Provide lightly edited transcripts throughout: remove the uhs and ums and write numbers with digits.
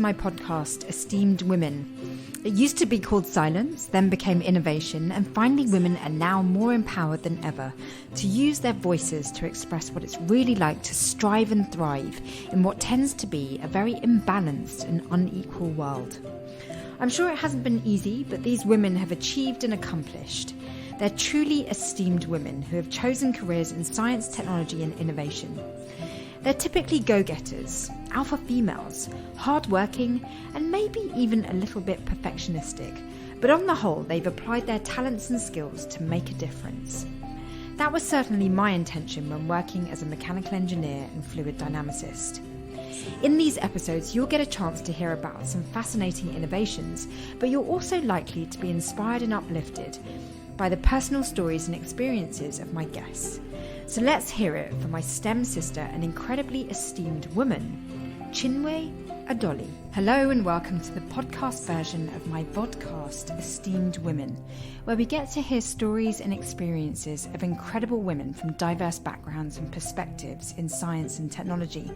my podcast, Esteemed Women. It used to be called Silence, then became Innovation, and finally women are now more empowered than ever to use their voices to express what it's really like to strive and thrive in what tends to be a very imbalanced and unequal world. I'm sure it hasn't been easy, but these women have achieved and accomplished. They're truly esteemed women who have chosen careers in science, technology and innovation. They're typically go-getters, alpha females, hard-working, and maybe even a little bit perfectionistic. But on the whole, they've applied their talents and skills to make a difference. That was certainly my intention when working as a mechanical engineer and fluid dynamicist. In these episodes, you'll get a chance to hear about some fascinating innovations, but you're also likely to be inspired and uplifted by the personal stories and experiences of my guests. So let's hear it from my STEM sister and incredibly esteemed woman, Chinwe Odili. Hello and welcome to the podcast version of my vodcast, Esteemed Women, where we get to hear stories and experiences of incredible women from diverse backgrounds and perspectives in science and technology.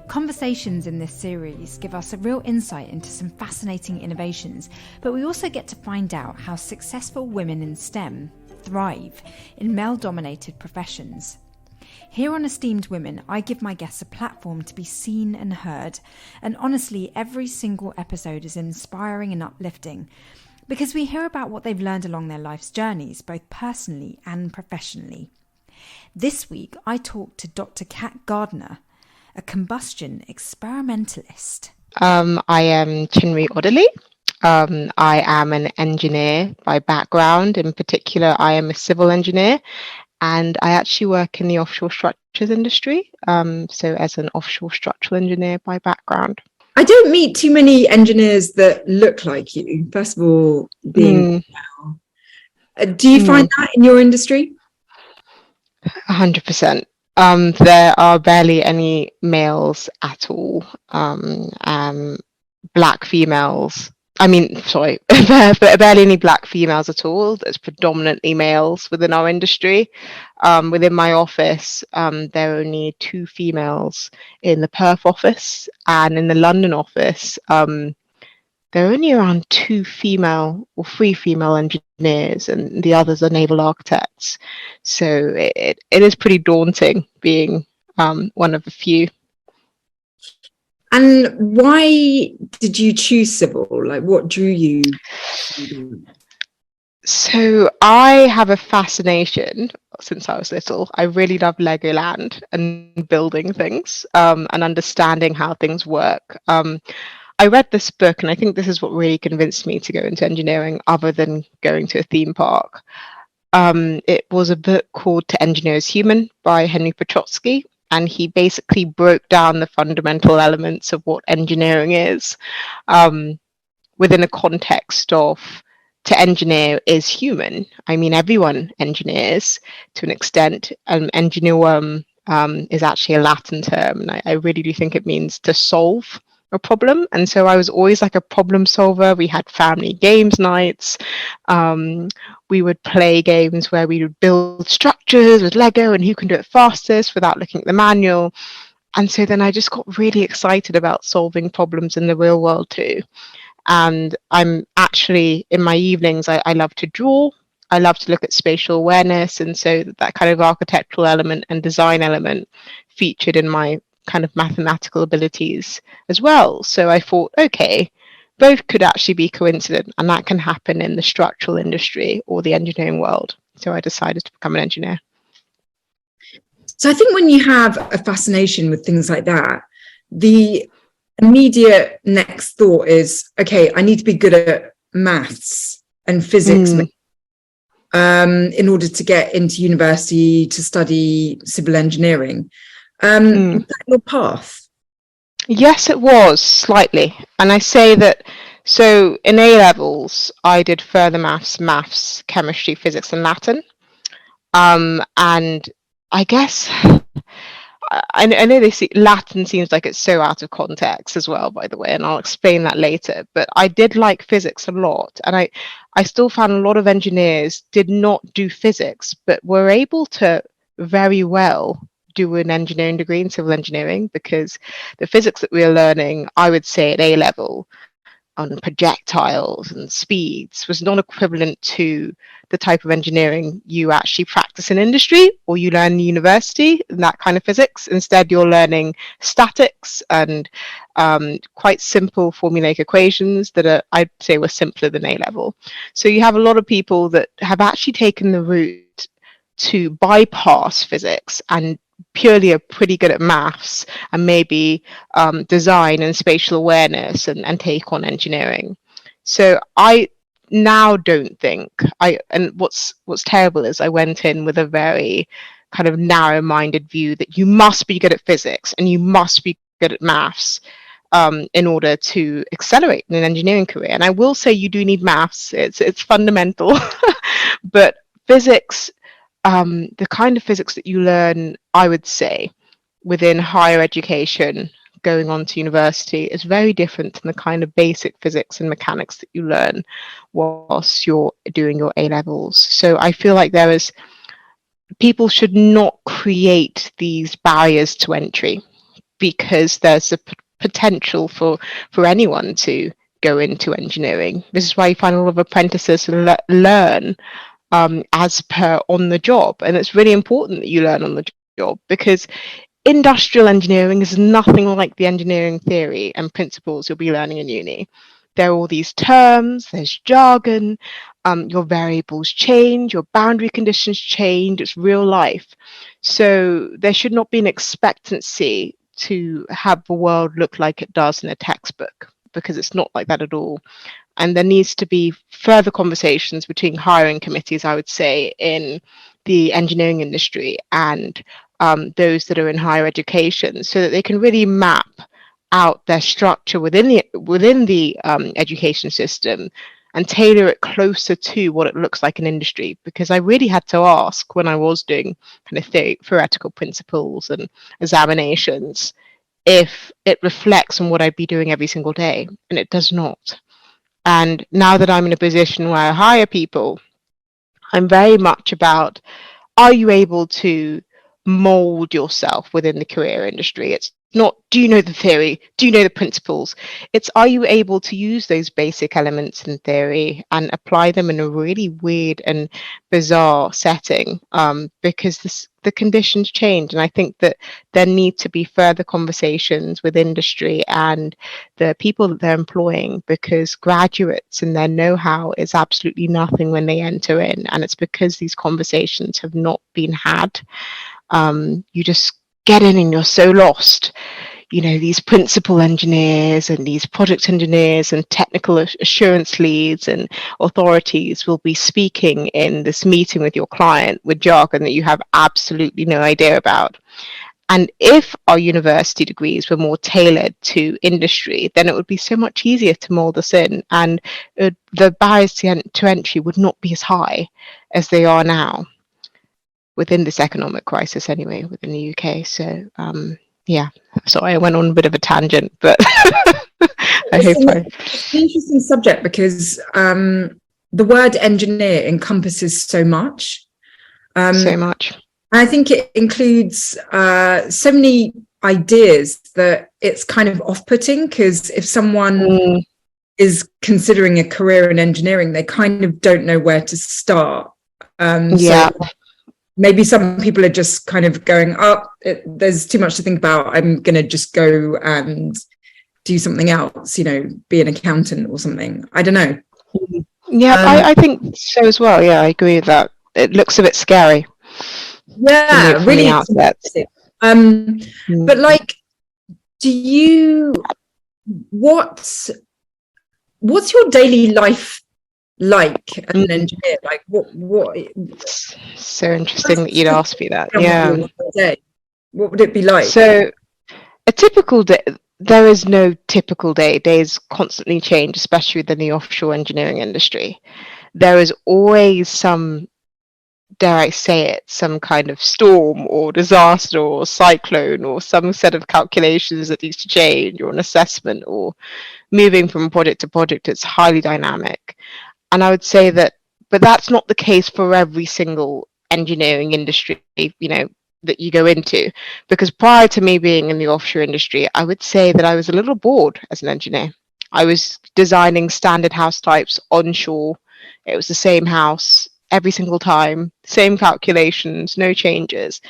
Conversations in this series give us a real insight into some fascinating innovations, but we also get to find out how successful women in STEM thrive in male-dominated professions. Here on Esteemed Women, I give my guests a platform to be seen and heard, and honestly, every single episode is inspiring and uplifting because we hear about what they've learned along their life's journeys, both personally and professionally. This week, I talked to Dr. Kat Gardner, a combustion experimentalist. I am Chinwe Odili. I am an engineer by background. In particular, I am a civil engineer, and I actually work in the offshore structures industry. So as an offshore structural engineer by background. I don't meet too many engineers that look like you. First of all, being do you find that in your industry? 100%. There are barely any males at all. Black females. Barely any black females at all. There's predominantly males within our industry. Within my office, there are only 2 females in the Perth office, and in the London office, there are only around 3 female engineers, and the others are naval architects. So it is pretty daunting being one of the few. And why did you choose civil? Like, what drew you? So I have a fascination since I was little. I really love Legoland and building things and understanding how things work. I read this book, and I think this is what really convinced me to go into engineering other than going to a theme park. It was a book called To Engineer is Human by Henry Petrotsky. And he basically broke down the fundamental elements of what engineering is within a context of to engineer is human. I mean, everyone engineers to an extent. Engineer is actually a Latin term, and I really do think it means to solve a problem. And so I was always like a problem solver. We had family games nights. We would play games where we would build structures with Lego and who can do it fastest without looking at the manual. And so then I just got really excited about solving problems in the real world too. And I'm actually, in my evenings, I love to draw. I love to look at spatial awareness. And so that kind of architectural element and design element featured in my kind of mathematical abilities as well. So I thought, okay, both could actually be coincident, and that can happen in the structural industry or the engineering world. So I decided to become an engineer. So I think when you have a fascination with things like that, the immediate next thought is, okay, I need to be good at maths and physics in order to get into university to study civil engineering. Was that your path? Yes, it was slightly. And I say that, so in A levels, I did further maths, chemistry, physics, and Latin. And I guess, I know Latin seems like it's so out of context as well, by the way, and I'll explain that later. But I did like physics a lot. And I still found a lot of engineers did not do physics, but were able to very well do an engineering degree in civil engineering, because the physics that we're learning, I would say at A level, on projectiles and speeds was not equivalent to the type of engineering you actually practice in industry or you learn in university, and that kind of physics. Instead, you're learning statics and quite simple formulaic equations that are, I'd say, were simpler than A level. So you have a lot of people that have actually taken the route to bypass physics and purely are pretty good at maths and maybe design and spatial awareness and take on engineering. So I now don't think and what's terrible is I went in with a very kind of narrow-minded view that you must be good at physics and you must be good at maths in order to accelerate in an engineering career. And I will say you do need maths, it's fundamental, but physics, the kind of physics that you learn, I would say, within higher education, going on to university, is very different than the kind of basic physics and mechanics that you learn whilst you're doing your A levels. So I feel like people should not create these barriers to entry, because there's a potential for anyone to go into engineering. This is why you find a lot of apprentices learn as per on the job, and it's really important that you learn on the job, because industrial engineering is nothing like the engineering theory and principles you'll be learning in uni. There are all these terms, there's jargon, your variables change, your boundary conditions change, it's real life. So there should not be an expectancy to have the world look like it does in a textbook, because it's not like that at all. And there needs to be further conversations between hiring committees, I would say, in the engineering industry and those that are in higher education, so that they can really map out their structure within the education system and tailor it closer to what it looks like in industry. Because I really had to ask, when I was doing kind of theoretical principles and examinations, if it reflects on what I'd be doing every single day, and it does not. And now that I'm in a position where I hire people, I'm very much about, are you able to mold yourself within the career industry? It's not, do you know the theory? Do you know the principles? It's, are you able to use those basic elements in theory and apply them in a really weird and bizarre setting? Because the conditions change. And I think that there need to be further conversations with industry and the people that they're employing, because graduates and their know-how is absolutely nothing when they enter in. And it's because these conversations have not been had. You just get in and you're so lost. You know, these principal engineers and these project engineers and technical assurance leads and authorities will be speaking in this meeting with your client with jargon that you have absolutely no idea about. And if our university degrees were more tailored to industry, then it would be so much easier to mold us in, and the barriers to entry would not be as high as they are now, within this economic crisis anyway, within the UK. So yeah, sorry, I went on a bit of a tangent, but it's an interesting subject, because the word engineer encompasses so much. So much. I think it includes so many ideas that it's kind of off-putting, because if someone is considering a career in engineering, they kind of don't know where to start. So maybe some people are just kind of going, there's too much to think about, I'm going to just go and do something else, be an accountant or something. I don't know. Yeah, I think so as well. Yeah, I agree with that. It looks a bit scary. Yeah, really. But like, what's your daily life like as an engineer? Like what so interesting that you'd ask me that. Yeah, what would it be like? So a typical day, there is no typical day. Days constantly change, especially within the offshore engineering industry. There is always some, dare I say it, some kind of storm or disaster or cyclone or some set of calculations that needs to change, or an assessment, or moving from project to project. It's highly dynamic. And I would say that, but that's not the case for every single engineering industry. that you go into. Because prior to me being in the offshore industry, I would say that I was a little bored as an engineer. I was designing standard house types onshore. It was the same house every single time, same calculations, no changes.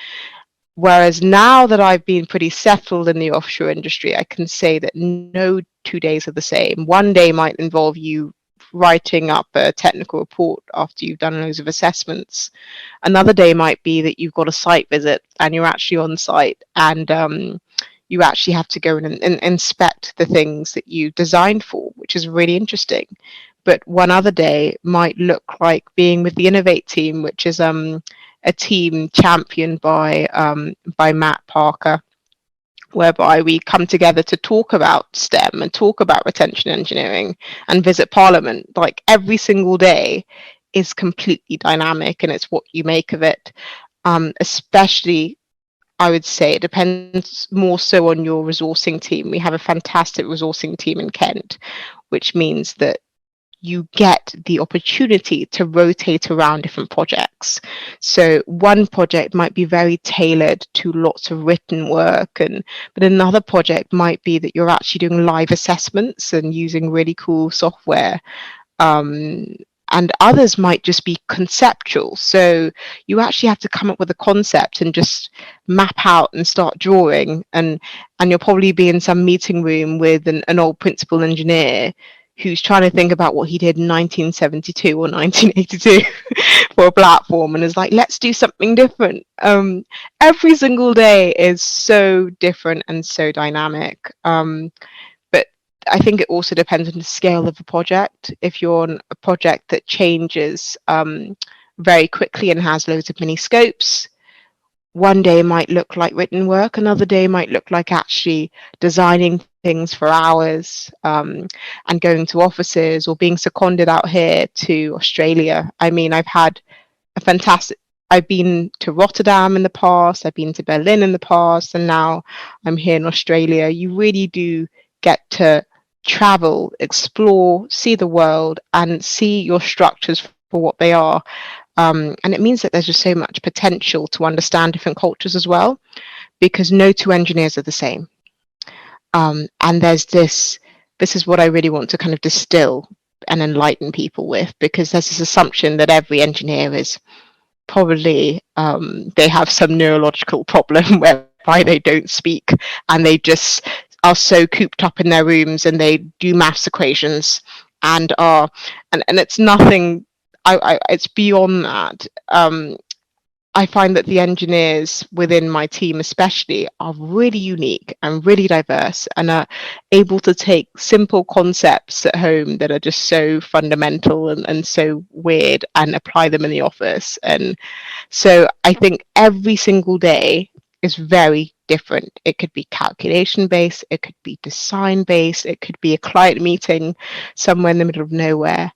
Whereas now that I've been pretty settled in the offshore industry, I can say that no 2 days are the same. One day might involve you writing up a technical report after you've done loads of assessments. Another day might be that you've got a site visit and you're actually on site, and you actually have to go and inspect the things that you designed for, which is really interesting. But one other day might look like being with the Innovate team, which is a team championed by Matt Parker, whereby we come together to talk about STEM and talk about retention engineering and visit Parliament. Like every single day is completely dynamic, and it's what you make of it. Especially, I would say it depends more so on your resourcing team. We have a fantastic resourcing team in Kent, which means that you get the opportunity to rotate around different projects. So one project might be very tailored to lots of written work, but another project might be that you're actually doing live assessments and using really cool software. And others might just be conceptual. So you actually have to come up with a concept and just map out and start drawing. And you'll probably be in some meeting room with an old principal engineer who's trying to think about what he did in 1972 or 1982 for a platform, and is like, let's do something different. Every single day is so different and so dynamic. But I think it also depends on the scale of the project. If you're on a project that changes very quickly and has loads of mini scopes, one day might look like written work, another day might look like actually designing things for hours, and going to offices or being seconded out here to Australia. I mean, I've been to Rotterdam in the past, I've been to Berlin in the past, and now I'm here in Australia. You really do get to travel, explore, see the world, and see your structures for what they are. And it means that there's just so much potential to understand different cultures as well, because no two engineers are the same. And there's this is what I really want to kind of distill and enlighten people with, because there's this assumption that every engineer is probably, they have some neurological problem whereby they don't speak and they just are so cooped up in their rooms and they do maths equations and it's nothing. It's beyond that. I find that the engineers within my team especially are really unique and really diverse, and are able to take simple concepts at home that are just so fundamental and so weird and apply them in the office. And so I think every single day is very different. It could be calculation based, it could be design based, it could be a client meeting somewhere in the middle of nowhere.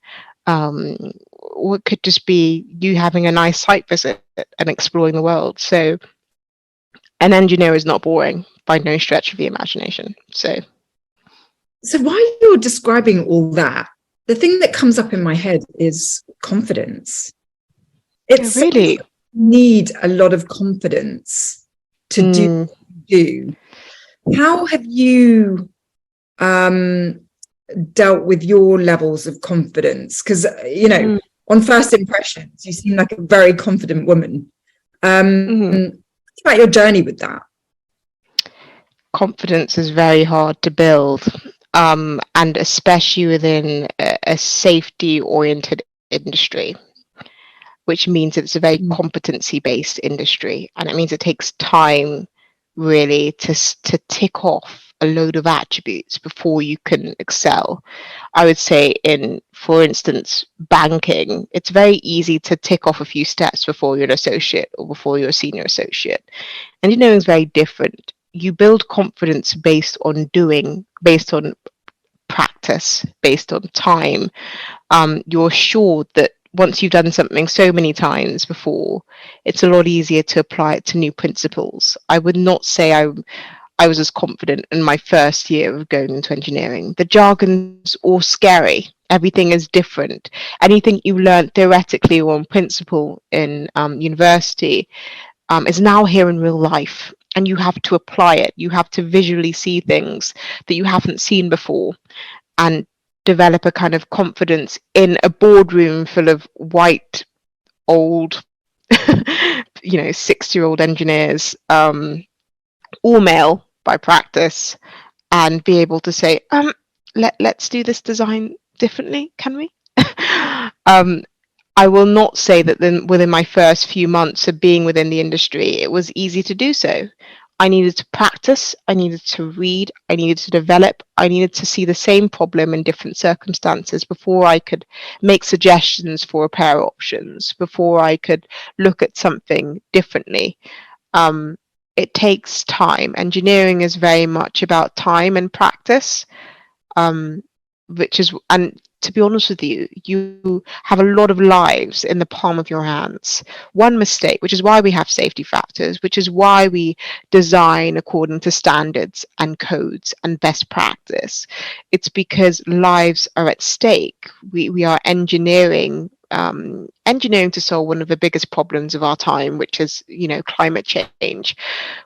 Or it could just be you having a nice site visit and exploring the world. So an engineer is not boring by no stretch of the imagination. So while you're describing all that, the thing that comes up in my head is confidence. It's really you need a lot of confidence to do what you do. How have you dealt with your levels of confidence? Because on first impressions you seem like a very confident woman. What about your journey with that? Confidence is very hard to build, and especially within a safety oriented industry, which means it's a very competency based industry, and it means it takes time really to tick off a load of attributes before you can excel. I would say for instance, banking, it's very easy to tick off a few steps before you're an associate or before you're a senior associate. Engineering is very different. You build confidence based on doing, based on practice, based on time. You're assured that once you've done something so many times before, it's a lot easier to apply it to new principles. I would not say I was as confident in my first year of going into engineering. The jargon's all scary. Everything is different. Anything you learn theoretically or on principle in university, is now here in real life, and you have to apply it. You have to visually see things that you haven't seen before and develop a kind of confidence in a boardroom full of white, old, 6-year-old engineers, all male by practice, and be able to say, let's do this design differently, can we? I will not say that then within my first few months of being within the industry, it was easy to do so. I needed to practice, I needed to read, I needed to develop, I needed to see the same problem in different circumstances before I could make suggestions for repair options, before I could look at something differently. It takes time. Engineering is very much about time and practice, and to be honest with you, you have a lot of lives in the palm of your hands. One mistake, which is why we have safety factors, which is why we design according to standards and codes and best practice. It's because lives are at stake. We are engineering to solve one of the biggest problems of our time, which is, climate change,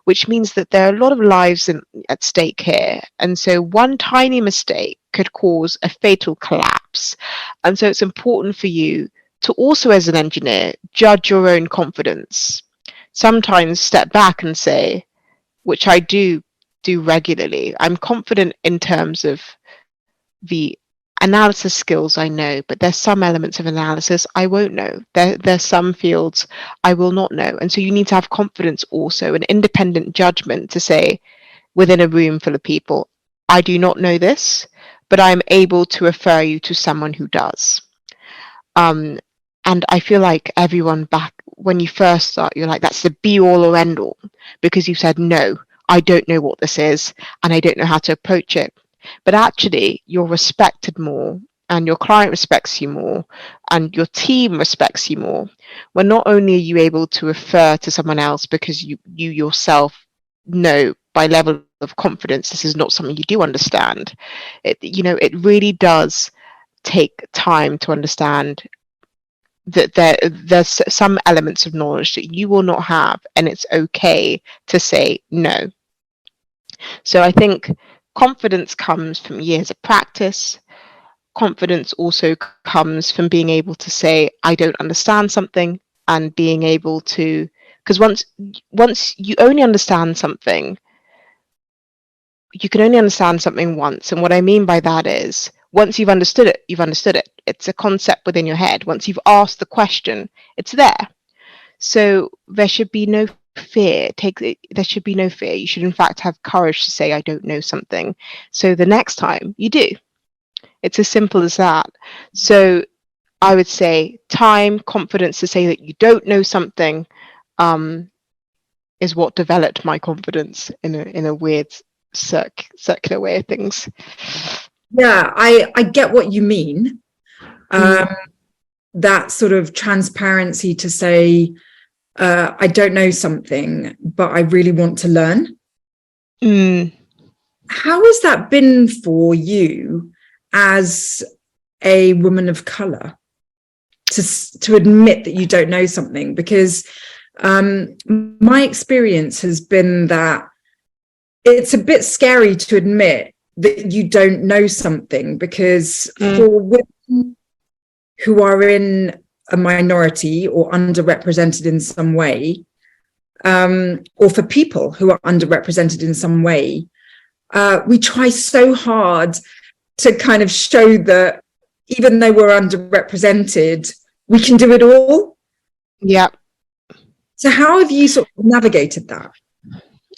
which means that there are a lot of lives at stake here. And so one tiny mistake could cause a fatal collapse. And so it's important for you to also, as an engineer, judge your own confidence. Sometimes step back and say, which I do regularly, I'm confident in terms of the analysis skills I know, but there's some elements of analysis I won't know. There's some fields I will not know. And so you need to have confidence also, an independent judgment to say, within a room full of people, I do not know this, but I'm able to refer you to someone who does. And I feel like everyone back when you first start, you're like, that's the be all or end all, because you said, no, I don't know what this is, and I don't know how to approach it. But actually, you're respected more, and your client respects you more, and your team respects you more. When not only are you able to refer to someone else because you yourself know by level of confidence this is not something you do understand. It really does take time to understand that there's some elements of knowledge that you will not have, and it's okay to say no. So I think confidence comes from years of practice. Confidence also comes from being able to say, I don't understand something, and being able to, because once you only understand something, you can only understand something once. And what I mean by that is, once you've understood it, you've understood it. It's a concept within your head. Once you've asked the question, it's there. So there should be no fear. There should be no fear. You should in fact have courage to say, I don't know something. So the next time you do. It's as simple as that. So I would say time, confidence to say that you don't know something is what developed my confidence in a weird circular way of things. Yeah, I get what you mean. That sort of transparency to say, I don't know something, but I really want to learn. How has that been for you as a woman of color to admit that you don't know something? Because my experience has been that it's a bit scary to admit that you don't know something, because for women who are in a minority or underrepresented in some way, or for people who are underrepresented in some way, we try so hard to kind of show that even though we're underrepresented, we can do it all. Yeah. So how have you sort of navigated that?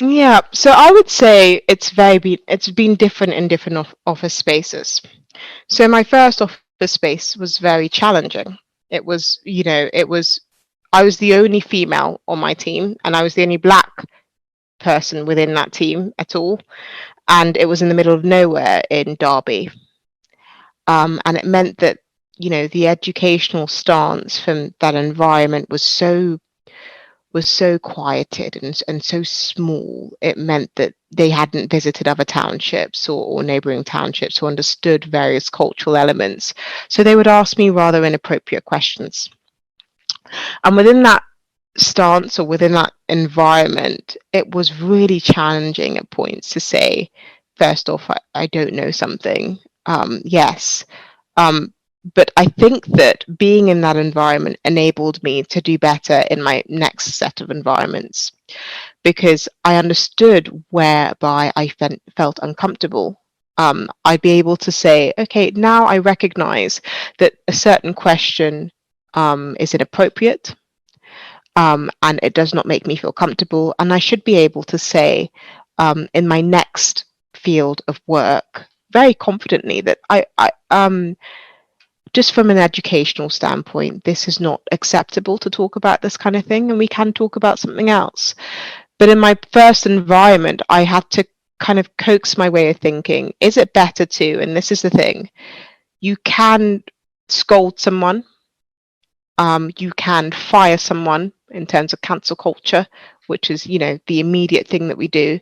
Yeah, so I would say it's been different in different office spaces. So my first office space was very challenging. I was the only female on my team, and I was the only Black person within that team at all. And it was in the middle of nowhere in Derby. And it meant that, the educational stance from that environment was so quieted and so small. It meant that they hadn't visited other townships or neighbouring townships or understood various cultural elements. So they would ask me rather inappropriate questions. And within that stance or within that environment, it was really challenging at points to say, first off, I don't know something. Yes. But I think that being in that environment enabled me to do better in my next set of environments, because I understood whereby I felt uncomfortable. I'd be able to say, okay, now I recognize that a certain question is inappropriate, and it does not make me feel comfortable. And I should be able to say, in my next field of work, very confidently that just from an educational standpoint, this is not acceptable to talk about this kind of thing, and we can talk about something else. But in my first environment, I had to kind of coax my way of thinking, is it better to, and this is the thing, you can scold someone, you can fire someone in terms of cancel culture, which is, the immediate thing that we do.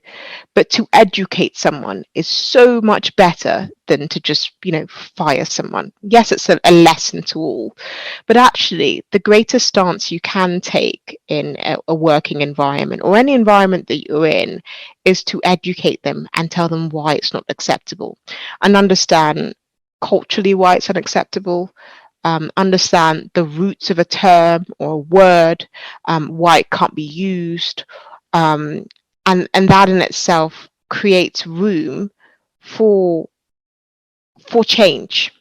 But to educate someone is so much better than to just, fire someone. Yes, it's a lesson to all, but actually the greatest stance you can take in a working environment or any environment that you're in is to educate them and tell them why it's not acceptable, and understand culturally why it's unacceptable. Understand the roots of a term or a word, why it can't be used, and that in itself creates room for change.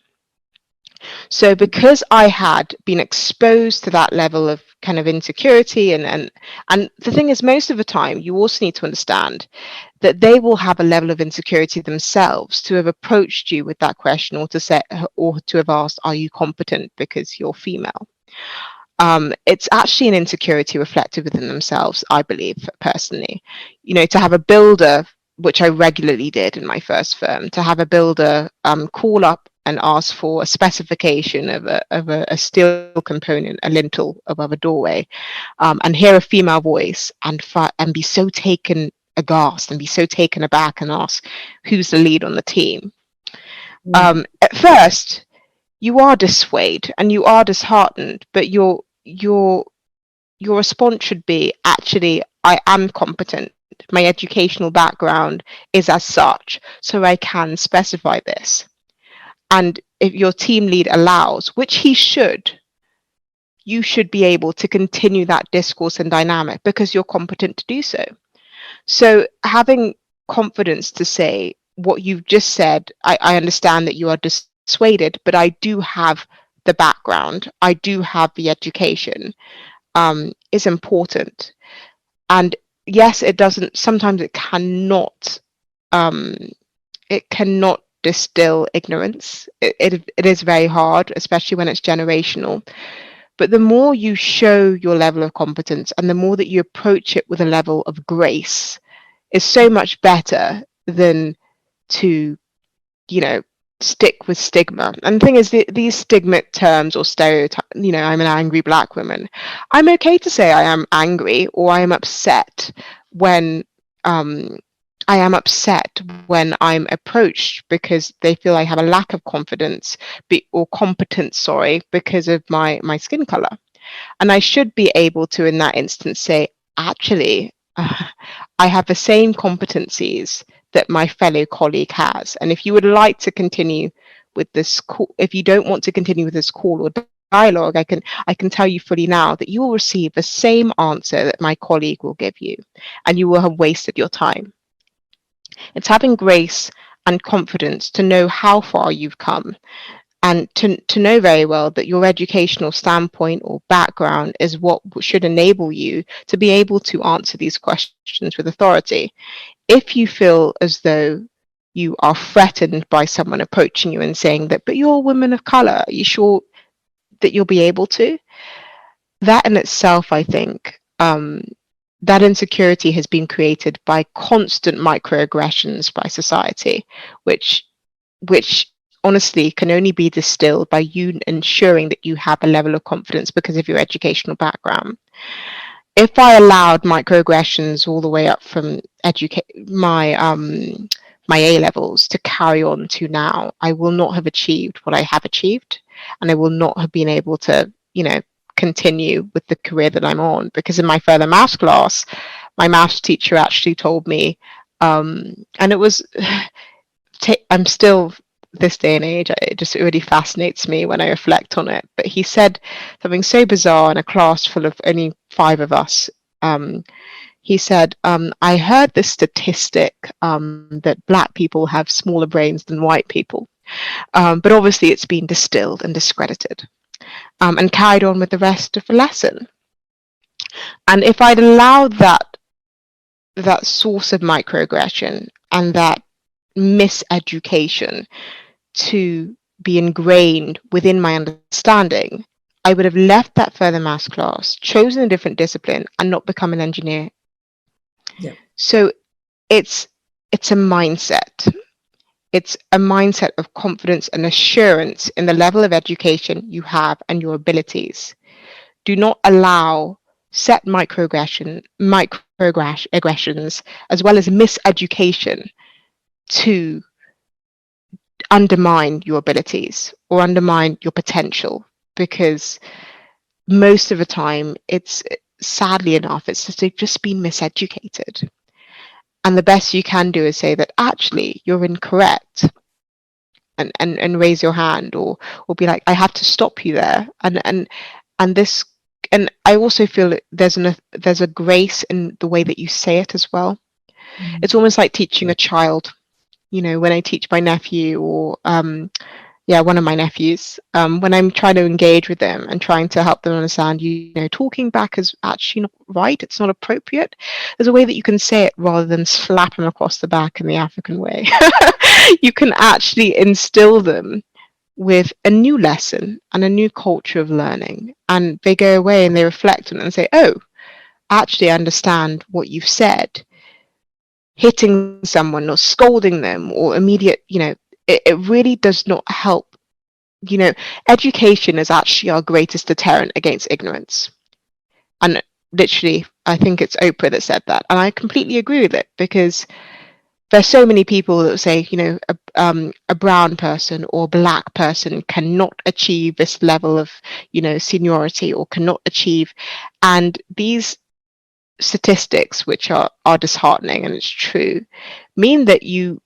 So because I had been exposed to that level of kind of insecurity, and the thing is, most of the time you also need to understand that they will have a level of insecurity themselves to have approached you with that question, or to have asked, are you competent because you're female? It's actually an insecurity reflected within themselves, I believe, personally. To have a builder, which I regularly did in my first firm, to have a builder call up and ask for a specification of a steel component, a lintel above a doorway, and hear a female voice and be so taken aghast and be so taken aback and ask who's the lead on the team. At first, you are dissuaded and you are disheartened, but your response should be, actually, I am competent. My educational background is as such, so I can specify this. And if your team lead allows, which he should, you should be able to continue that discourse and dynamic because you're competent to do so. So having confidence to say what you've just said, I understand that you are dissuaded, but I do have the background, I do have the education, is important. And yes, sometimes it cannot distill ignorance. It is very hard, especially when it's generational. But the more you show your level of competence and the more that you approach it with a level of grace is so much better than to, stick with stigma. And the thing is, these stigma terms or stereotypes, I'm an angry black woman. I'm okay to say I am angry or I am upset when I'm approached because they feel I have a lack of confidence or competence, because of my skin color. And I should be able to, in that instance, say, actually, I have the same competencies that my fellow colleague has. And if you would like to continue with this call, if you don't want to continue with this call or dialogue, I can tell you fully now that you will receive the same answer that my colleague will give you, and you will have wasted your time. It's having grace and confidence to know how far you've come, and to know very well that your educational standpoint or background is what should enable you to be able to answer these questions with authority. If you feel as though you are threatened by someone approaching you and saying that, but you're a woman of color, are you sure that you'll be able to? That in itself, I think, that insecurity has been created by constant microaggressions by society, which honestly can only be distilled by you ensuring that you have a level of confidence because of your educational background. If I allowed microaggressions all the way up from my A levels to carry on to now, I will not have achieved what I have achieved, and I will not have been able to, continue with the career that I'm on. Because in my further maths class, my maths teacher actually told me, and it was, I'm still, this day and age, it just really fascinates me when I reflect on it. But he said something so bizarre in a class full of only 5 of us. He said, I heard this statistic that black people have smaller brains than white people. But obviously it's been distilled and discredited, and carried on with the rest of the lesson. And if I'd allowed that source of microaggression and that miseducation to be ingrained within my understanding, I would have left that further maths class, chosen a different discipline, and not become an engineer. Yeah. So it's a mindset. It's a mindset of confidence and assurance in the level of education you have and your abilities. Do not allow set microaggressions as well as miseducation to undermine your abilities or undermine your potential, because most of the time, it's, sadly enough, it's just they've just been miseducated. And the best you can do is say that actually you're incorrect, and raise your hand, or be like, I have to stop you there. And this, and I also feel that there's a grace in the way that you say it as well. It's almost like teaching a child. When I teach my nephew, or one of my nephews, when I'm trying to engage with them and trying to help them understand, talking back is actually not right. It's not appropriate. There's a way that you can say it rather than slap them across the back in the African way. You can actually instill them with a new lesson and a new culture of learning. And they go away and they reflect on it and say, oh, actually I understand what you've said. Hitting someone or scolding them or immediate, it really does not help. Education is actually our greatest deterrent against ignorance. And literally, I think it's Oprah that said that. And I completely agree with it, because there's so many people that say, a brown person or black person cannot achieve this level of, seniority, or cannot achieve. And these statistics, which are disheartening, and it's true, mean that you,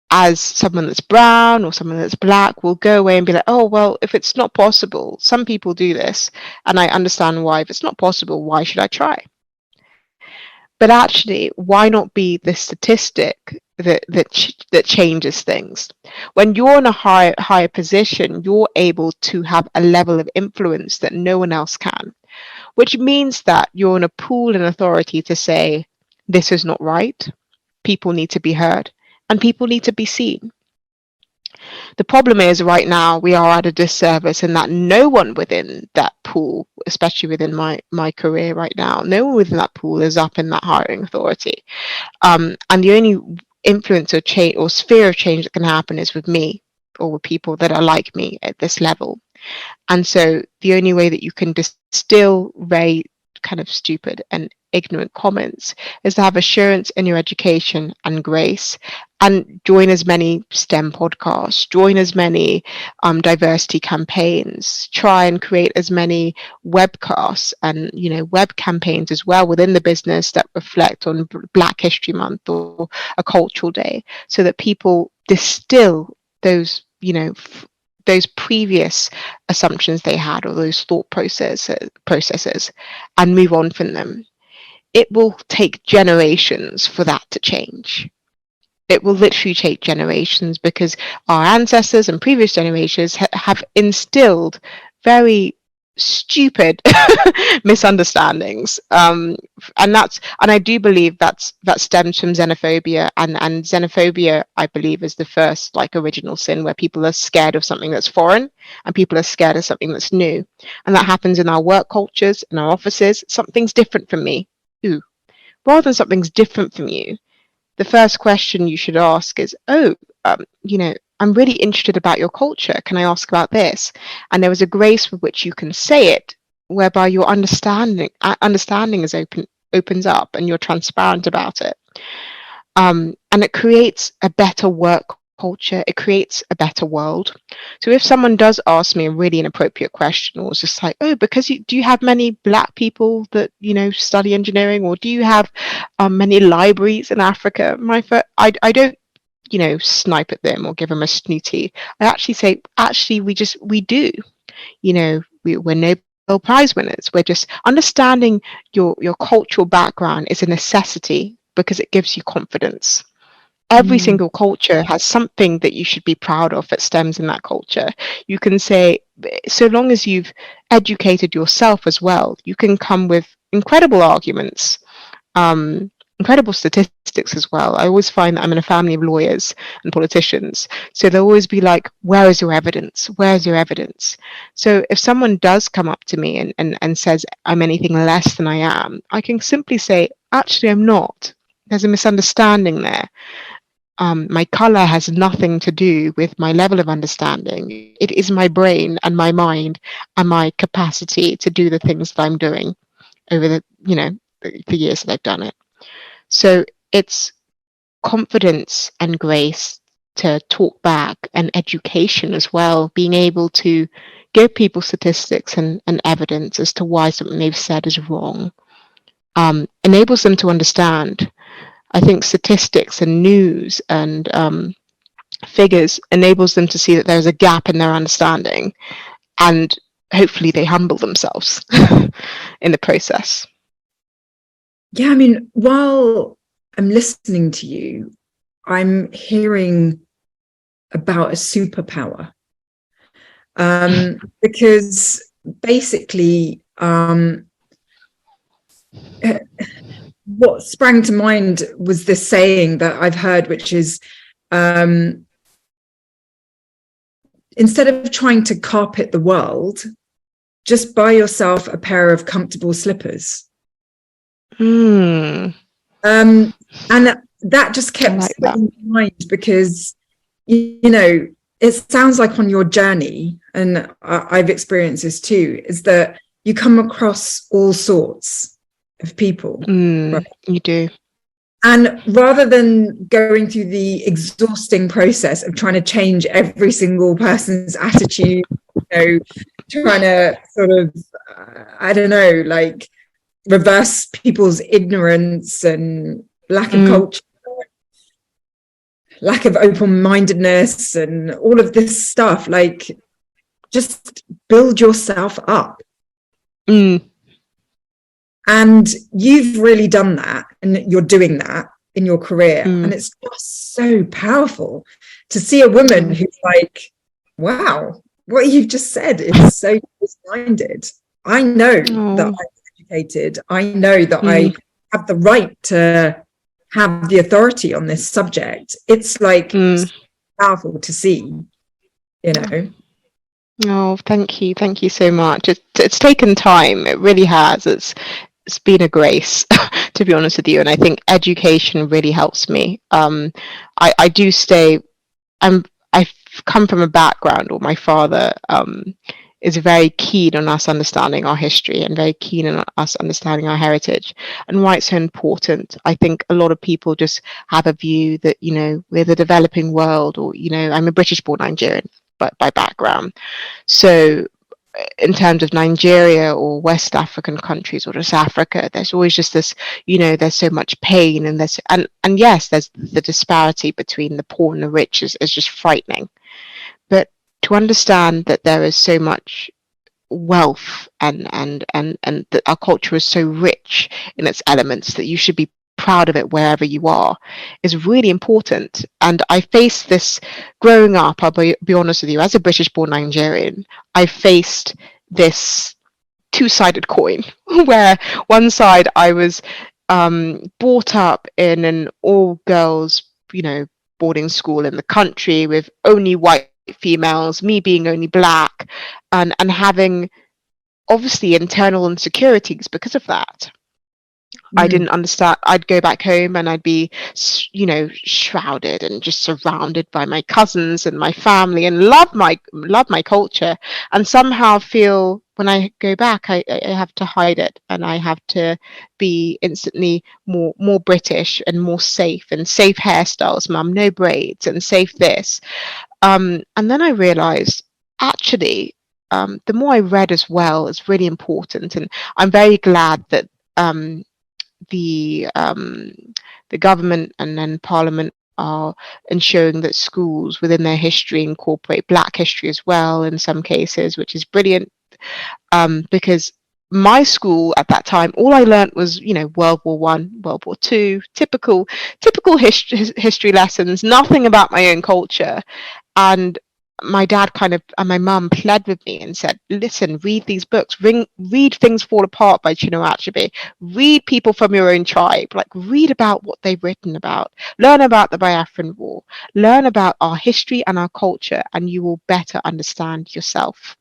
as someone that's brown or someone that's black, will go away and be like, oh, well, if it's not possible, some people do this, and I understand why. If it's not possible, why should I try? But actually, why not be the statistic that changes things? When you're in a higher position, you're able to have a level of influence that no one else can, which means that you're in a pool and authority to say, this is not right. People need to be heard, and people need to be seen. The problem is, right now, we are at a disservice in that no one within that pool, especially within my career right now, no one within that pool is up in that hiring authority. And the only influence or change or sphere of change that can happen is with me, or with people that are like me at this level. And so the only way that you can distill very kind of stupid and ignorant comments is to have assurance in your education and grace, and join as many STEM podcasts, join as many diversity campaigns, try and create as many webcasts and web campaigns as well within the business that reflect on Black History Month or a cultural day, so that people distill those those previous assumptions they had, or those thought processes, and move on from them. It will take generations for that to change. It will literally take generations, because our ancestors and previous generations have instilled very stupid misunderstandings, and I do believe that stems from xenophobia, and xenophobia, I believe, is the first original sin, where people are scared of something that's foreign, and people are scared of something that's new. And that happens in our work cultures, in our offices. Something's different from me. Ooh, rather than something's different from you, the first question you should ask is, I'm really interested about your culture. Can I ask about this? And there is a grace with which you can say it, whereby your understanding is opens up, and you're transparent about it. And it creates a better work culture, it creates a better world. So if someone does ask me a really inappropriate question, or it's just like, oh, because do you have many Black people that, you know, study engineering, or do you have many libraries in Africa? I don't, you know, snipe at them or give them a snooty. I actually say, actually, we do. You know, we're Nobel Prize winners. We're just understanding your cultural background is a necessity because it gives you confidence. Every single culture has something that you should be proud of that stems in that culture. You can say, so long as you've educated yourself as well, you can come with incredible arguments, incredible statistics as well. I always find that I'm in a family of lawyers and politicians. So they'll always be like, where is your evidence? Where's your evidence? So if someone does come up to me and says I'm anything less than I am, I can simply say, actually, I'm not. There's a misunderstanding there. My color has nothing to do with my level of understanding. It is my brain and my mind and my capacity to do the things that I'm doing over the, you know, the years that I've done it. So it's confidence and grace to talk back, and education as well, being able to give people statistics and evidence as to why something they've said is wrong, enables them to understand. I think statistics and news and figures enables them to see that there's a gap in their understanding, and hopefully they humble themselves in the process. Yeah, I mean, while I'm listening to you, I'm hearing about a superpower. Because basically, what sprang to mind was this saying that I've heard, which is, instead of trying to carpet the world, just buy yourself a pair of comfortable slippers. And that just kept in mind, because, you know, it sounds like on your journey, and I've experienced this too, is that you come across all sorts of people. Right? You do. And rather than going through the exhausting process of trying to change every single person's attitude, you know, trying to sort of, I don't know, like reverse people's ignorance and lack of culture, lack of open-mindedness and all of this stuff, like just build yourself up. And you've really done that, and you're doing that in your career. And it's just so powerful to see a woman who's like, wow, what you've just said is so minded. I know that I'm educated. I know that I have the right to have the authority on this subject. It's like so powerful to see, you know. Oh, thank you so much. It's taken time. It really has. It's been a grace, to be honest with you. And I think education really helps me. I do stay. I've come from a background, or my father is very keen on us understanding our history and very keen on us understanding our heritage, and why it's so important. I think a lot of people just have a view that, you know, we're the developing world, or, you know, I'm a British-born Nigerian, but by background. So in terms of Nigeria or West African countries, or just Africa, there's always just this, you know, there's so much pain, and there's and yes, there's the disparity between the poor and the rich is just frightening. But to understand that there is so much wealth and that our culture is so rich in its elements that you should be proud of it wherever you are is really important. And I faced this growing up. I'll be honest with you, as a British-born Nigerian, I faced this two-sided coin where one side I was brought up in an all-girls, you know, boarding school in the country with only white females, me being only Black, and having obviously internal insecurities because of that. I didn't understand. I'd go back home and I'd be, you know, shrouded and just surrounded by my cousins and my family, and love my culture, and somehow feel when I go back, I have to hide it, and I have to be instantly more British and more safe, and safe hairstyles, mum, no braids, and safe this. And then I realized, actually, the more I read as well is really important, and I'm very glad that the government and then Parliament are ensuring that schools within their history incorporate Black history as well in some cases, which is brilliant. Because my school at that time, all I learnt was, World War One, World War Two, typical history lessons, nothing about my own culture. And my dad and my mum pled with me and said, listen, read these books, read Things Fall Apart by Chinwe Odili, read people from your own tribe, like read about what they've written about, learn about the Biafran War, learn about our history and our culture, and you will better understand yourself.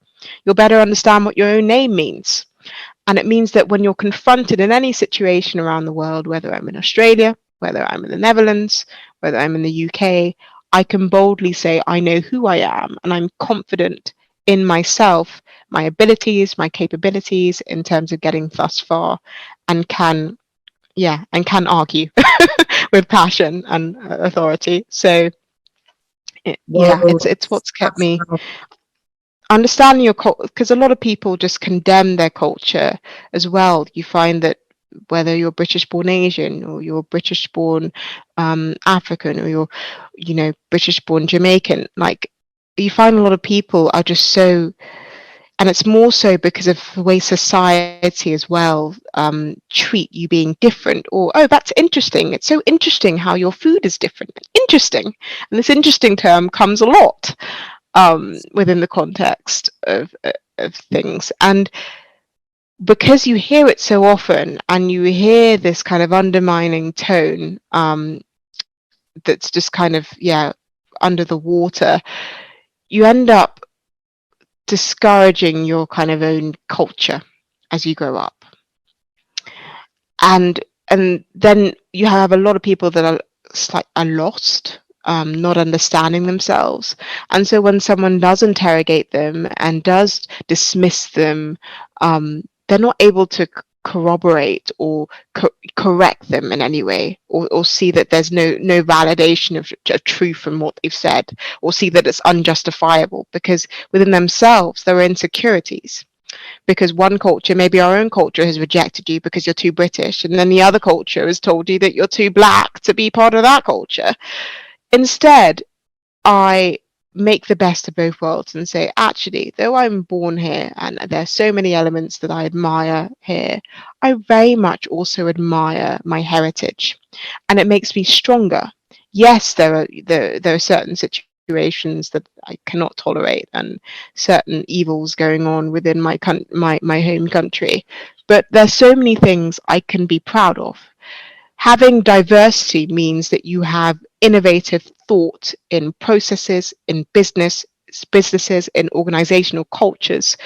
You'll better understand what your own name means. And it means that when you're confronted in any situation around the world, whether I'm in Australia, whether I'm in the Netherlands, whether I'm in the UK, I can boldly say I know who I am, and I'm confident in myself, my abilities, my capabilities in terms of getting thus far, and can argue with passion and authority. So it's what's kept me understanding your culture, because a lot of people just condemn their culture as well. You find that whether you're British born Asian, or you're British born African, or you're British born Jamaican, like you find a lot of people are just so, and it's more so because of the way society as well treat you being different, or, oh, that's interesting, it's so interesting how your food is different. Interesting. And this interesting term comes a lot within the context of things. And because you hear it so often, and you hear this kind of undermining tone that's just kind of under the water, you end up discouraging your kind of own culture as you grow up. And then you have a lot of people that are lost, not understanding themselves. And so when someone does interrogate them and does dismiss them, they're not able to corroborate or correct them in any way, or see that there's no validation of truth from what they've said, or see that it's unjustifiable, because within themselves there are insecurities. Because one culture, maybe our own culture, has rejected you because you're too British, and then the other culture has told you that you're too Black to be part of that culture. Instead, I make the best of both worlds and say, actually, though I'm born here and there's so many elements that I admire here, I very much also admire my heritage, and it makes me stronger. Yes, there are certain situations that I cannot tolerate, and certain evils going on within my home country, but there's so many things I can be proud of. Having diversity means that you have innovative thought in processes, in businesses, in organizational cultures.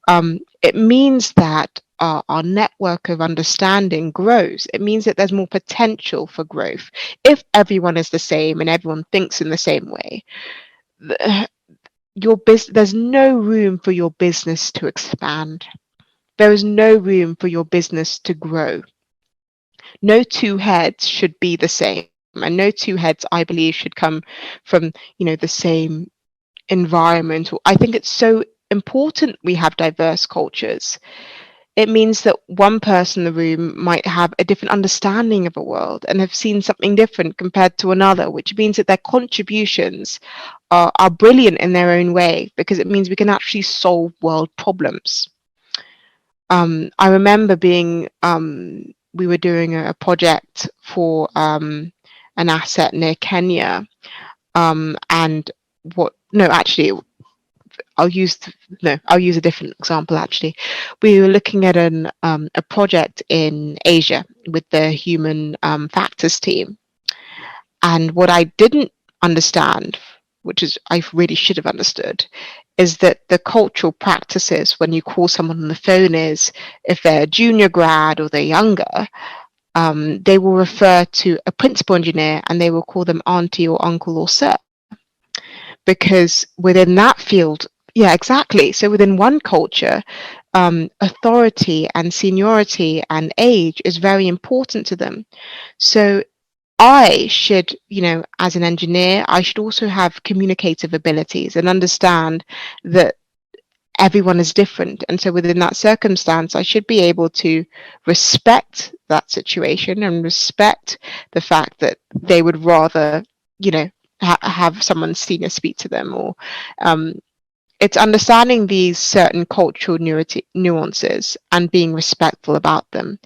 It means that our network of understanding grows. It means that there's more potential for growth. If everyone is the same and everyone thinks in the same way, there's no room for your business to expand. There is no room for your business to grow. No two heads should be the same, and no two heads, I believe, should come from the same environment. I think it's so important we have diverse cultures. It means that one person in the room might have a different understanding of a world and have seen something different compared to another, which means that their contributions are brilliant in their own way, because it means we can actually solve world problems. I remember we were doing a project for an asset near Kenya, and I'll use a different example. Actually, we were looking at a project in Asia with the human factors team, and what I didn't understand, which is I really should have understood, is that the cultural practices when you call someone on the phone is, if they're a junior grad or they're younger, they will refer to a principal engineer and they will call them auntie or uncle or sir. Because within that field, yeah, exactly. So within one culture, authority and seniority and age is very important to them. So I should, as an engineer, I should also have communicative abilities and understand that everyone is different. And so within that circumstance, I should be able to respect that situation and respect the fact that they would rather, have someone senior speak to them, or it's understanding these certain cultural nuances and being respectful about them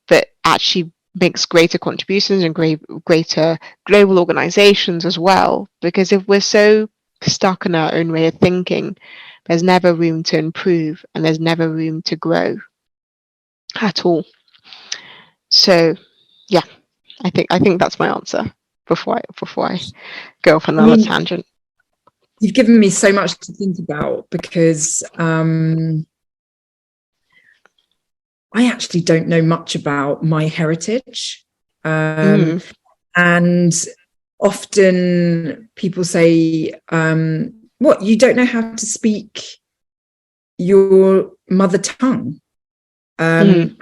that actually makes greater contributions and greater global organizations as well. Because if we're so stuck in our own way of thinking, there's never room to improve and there's never room to grow at all. So yeah, I think that's my answer before I go off on another tangent. You've given me so much to think about, because I actually don't know much about my heritage. And often people say, what, you don't know how to speak your mother tongue? My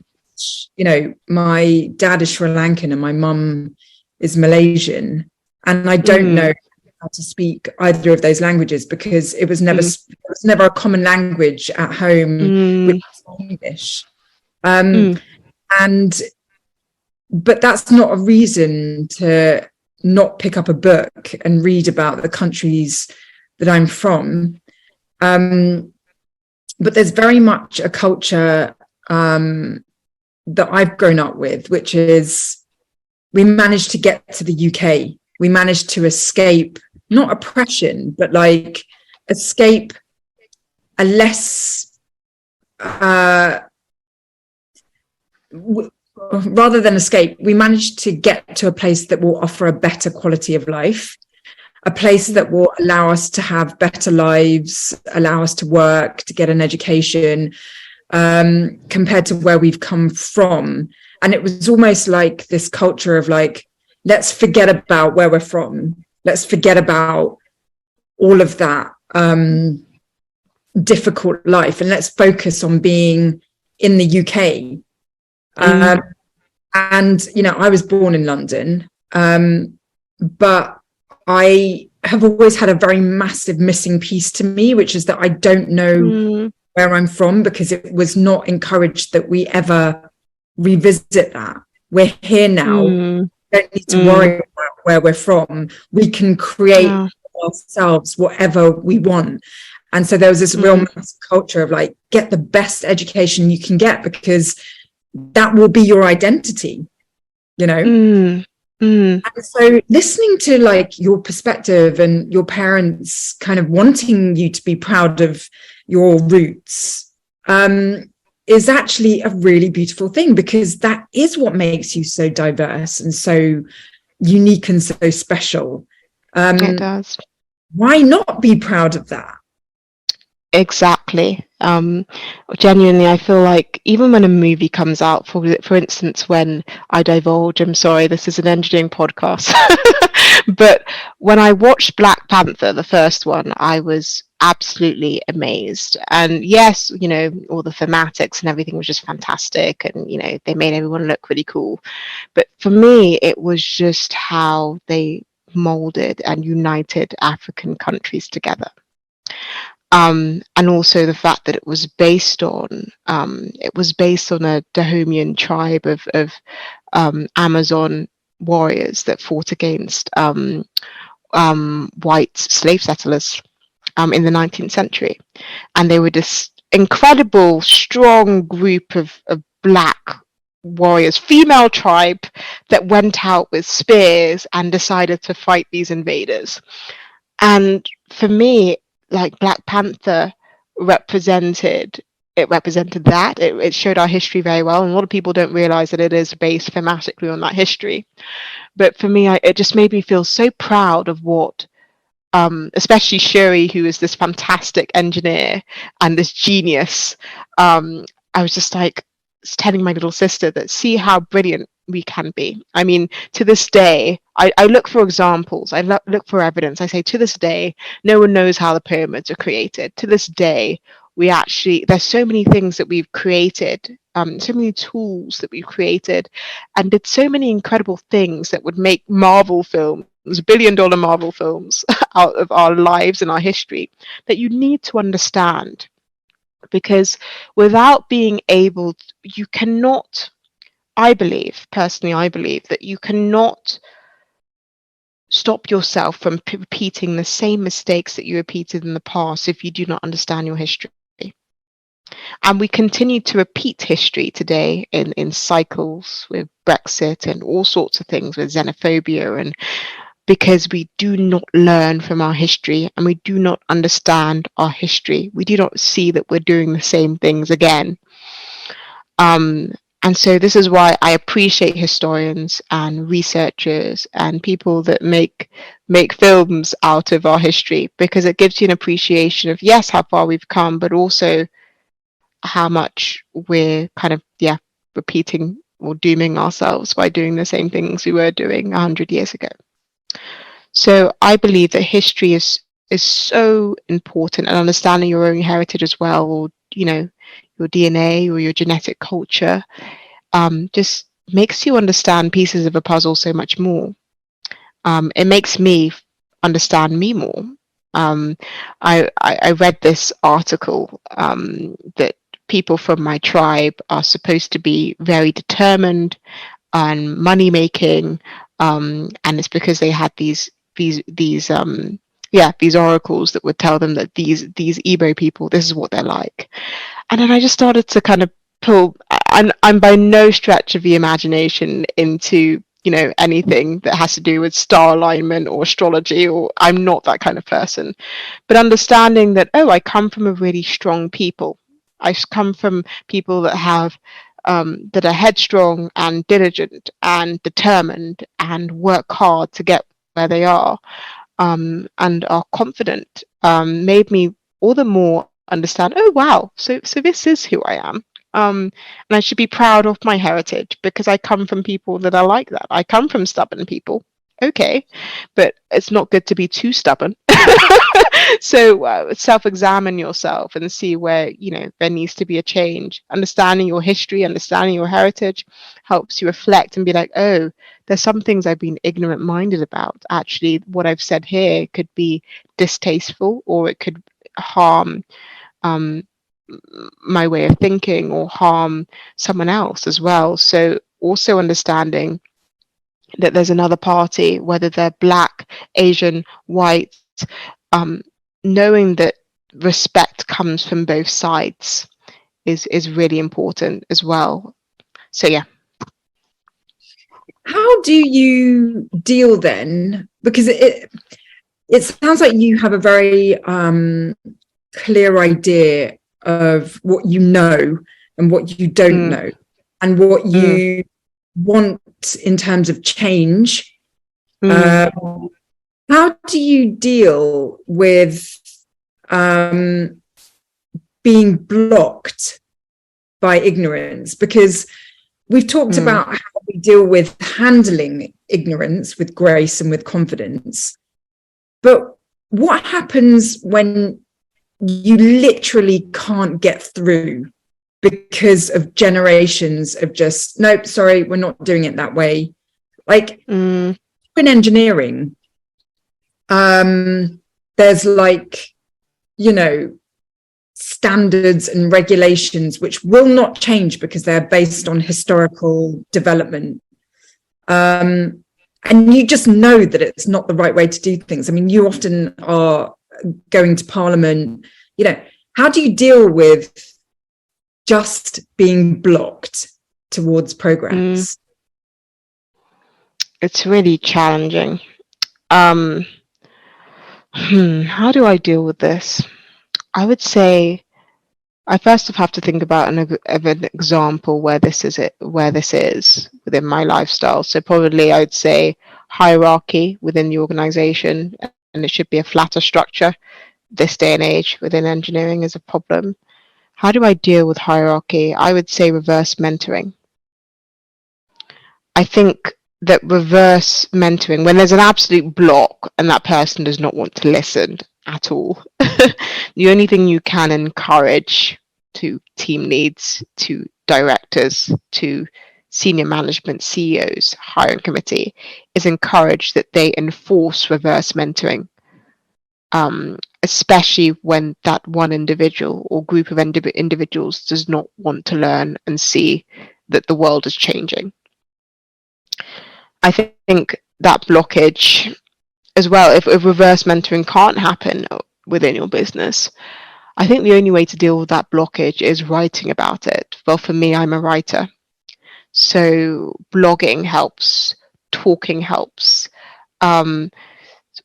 dad is Sri Lankan and my mum is Malaysian, and I don't know how to speak either of those languages because it was never a common language at home with English. But that's not a reason to not pick up a book and read about the countries that I'm from. But there's very much a culture that I've grown up with, which is we managed to get to the UK. We managed to escape, not oppression, but like escape a less, rather than escape, we managed to get to a place that will offer a better quality of life, a place that will allow us to have better lives, allow us to work, to get an education, compared to where we've come from. And it was almost like this culture of like, let's forget about where we're from. Let's forget about all of that difficult life, and let's focus on being in the UK. And, I was born in London, but I have always had a very massive missing piece to me, which is that I don't know where I'm from, because it was not encouraged that we ever revisit that. We're here now. We don't need to worry about where we're from. We can create ourselves whatever we want. And so there was this real culture of like, get the best education you can get, because that will be your identity, And so listening to like your perspective and your parents kind of wanting you to be proud of your roots is actually a really beautiful thing, because that is what makes you so diverse and so unique and so special. It does. Why not be proud of that? Exactly. Genuinely, I feel like even when a movie comes out, for instance, when I divulge, I'm sorry, this is an engineering podcast, but when I watched Black Panther, the first one, I was absolutely amazed. And yes, all the thematics and everything was just fantastic, and they made everyone look really cool. But for me, it was just how they molded and united African countries together. And also the fact that it was based on a Dahomean tribe of Amazon warriors that fought against white slave settlers in the 19th century, and they were this incredible, strong group of black warriors, female tribe that went out with spears and decided to fight these invaders. And for me, like Black Panther represented that. It showed our history very well, and a lot of people don't realize that it is based thematically on that history. But for me, it just made me feel so proud of what, especially Shuri, who is this fantastic engineer and this genius. I was just like telling my little sister that see how brilliant we can be. I mean, to this day, I look for examples. I look for evidence. I say, to this day, no one knows how the pyramids are created. To this day, there's so many things that we've created, so many tools that we've created, and did so many incredible things that would make Marvel films, billion-dollar Marvel films, out of our lives and our history, that you need to understand. Because without being able to, you cannot, I believe that you cannot stop yourself from repeating the same mistakes that you repeated in the past if you do not understand your history. And we continue to repeat history today in cycles with Brexit and all sorts of things, with xenophobia, and because we do not learn from our history and we do not understand our history. We do not see that we're doing the same things again. And so this is why I appreciate historians and researchers and people that make films out of our history, because it gives you an appreciation of, yes, how far we've come, but also how much we're kind of, repeating or dooming ourselves by doing the same things we were doing 100 years ago. So I believe that history is so important, and understanding your own heritage as well, or, your DNA or your genetic culture, just makes you understand pieces of a puzzle so much more. It makes me understand me more. I read this article that people from my tribe are supposed to be very determined and money making, and it's because they had these oracles that would tell them that these Igbo people, this is what they're like. And then I just started to kind of pull, I'm by no stretch of the imagination into, anything that has to do with star alignment or astrology, or I'm not that kind of person. But understanding that, I come from a really strong people. I come from people that have that are headstrong and diligent and determined and work hard to get where they are, and are confident, made me all the more understand, wow, so this is who I am. And I should be proud of my heritage, because I come from people that are like that. I come from stubborn people. Okay, but it's not good to be too stubborn. So self-examine yourself and see where, there needs to be a change. Understanding your history, understanding your heritage helps you reflect and be like, oh, there's some things I've been ignorant-minded about. Actually, what I've said here could be distasteful, or it could harm my way of thinking, or harm someone else as well. So also understanding that there's another party, whether they're Black, Asian, white, knowing that respect comes from both sides is really important as well. So yeah. How do you deal then? Because it sounds like you have a very clear idea of what you know and what you don't know, and what you want in terms of change. How do you deal with being blocked by ignorance? Because we've talked about how we deal with handling ignorance with grace and with confidence. But what happens when you literally can't get through because of generations of just, nope, sorry, we're not doing it that way? Like in engineering, there's standards and regulations which will not change because they're based on historical development. And you just know that it's not the right way to do things. I mean, you often are going to Parliament, how do you deal with just being blocked towards progress? It's really challenging. How do I deal with this? I would say I first have to think about an example where this is within my lifestyle. So probably I would say hierarchy within the organization, and it should be a flatter structure. This day and age within engineering is a problem. How do I deal with hierarchy? I would say reverse mentoring. I think that reverse mentoring, when there's an absolute block and that person does not want to listen, at all. The only thing you can encourage to team leads, to directors, to senior management, CEOs, hiring committee, is encourage that they enforce reverse mentoring, especially when that one individual or group of individuals does not want to learn and see that the world is changing. I think that blockage as well, if reverse mentoring can't happen within your business, I think the only way to deal with that blockage is writing about it. Well, for me, I'm a writer. So blogging helps, talking helps.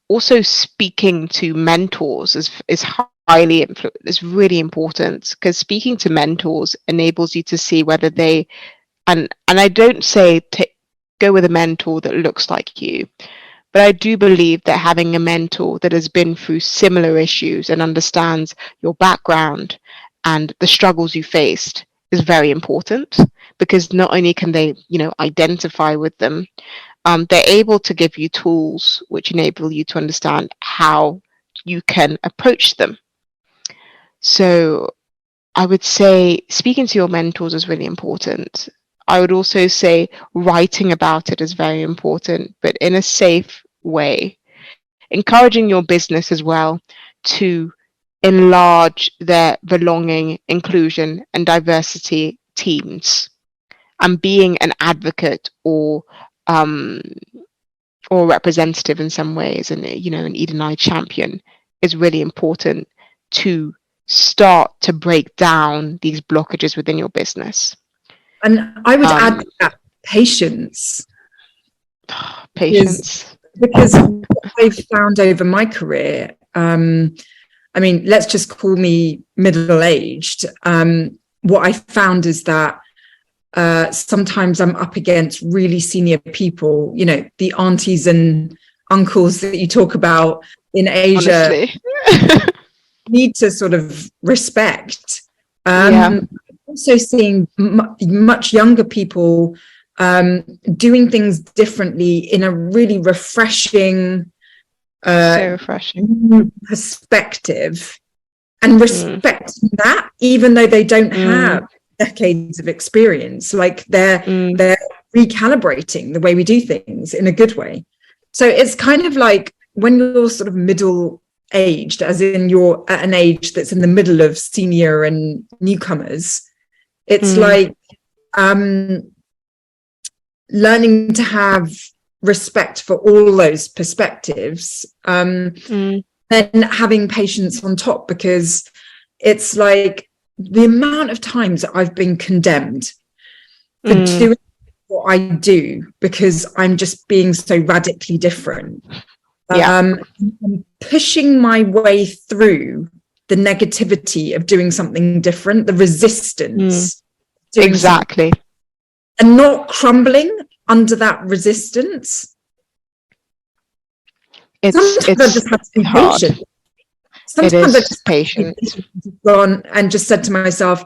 Also speaking to mentors is highly is really important, because speaking to mentors enables you to see whether they, and I don't say go with a mentor that looks like you, but I do believe that having a mentor that has been through similar issues and understands your background and the struggles you faced is very important, because not only can they, identify with them, they're able to give you tools which enable you to understand how you can approach them. So I would say speaking to your mentors is really important. I would also say writing about it is very important, but in a safe way. Encouraging your business as well to enlarge their belonging, inclusion, and diversity teams, and being an advocate or representative in some ways, and an Eden champion is really important to start to break down these blockages within your business. And I would add to that patience. Patience. Because what I've found over my career, let's just call me middle-aged. What I found is that sometimes I'm up against really senior people, the aunties and uncles that you talk about in Asia. Need to sort of respect. Also seeing much younger people doing things differently in a really refreshing perspective, and respecting that, even though they don't have decades of experience, like they're recalibrating the way we do things in a good way. So it's kind of like when you're sort of middle aged, as in you're at an age that's in the middle of senior and newcomers, it's like learning to have respect for all those perspectives, then having patience on top, because it's like the amount of times that I've been condemned for doing what I do because I'm just being so radically different. I'm pushing my way through the negativity of doing something different, the resistance. Exactly. And not crumbling under that resistance. Sometimes I just have to be patient. Sometimes I just patient. Gone and just said to myself,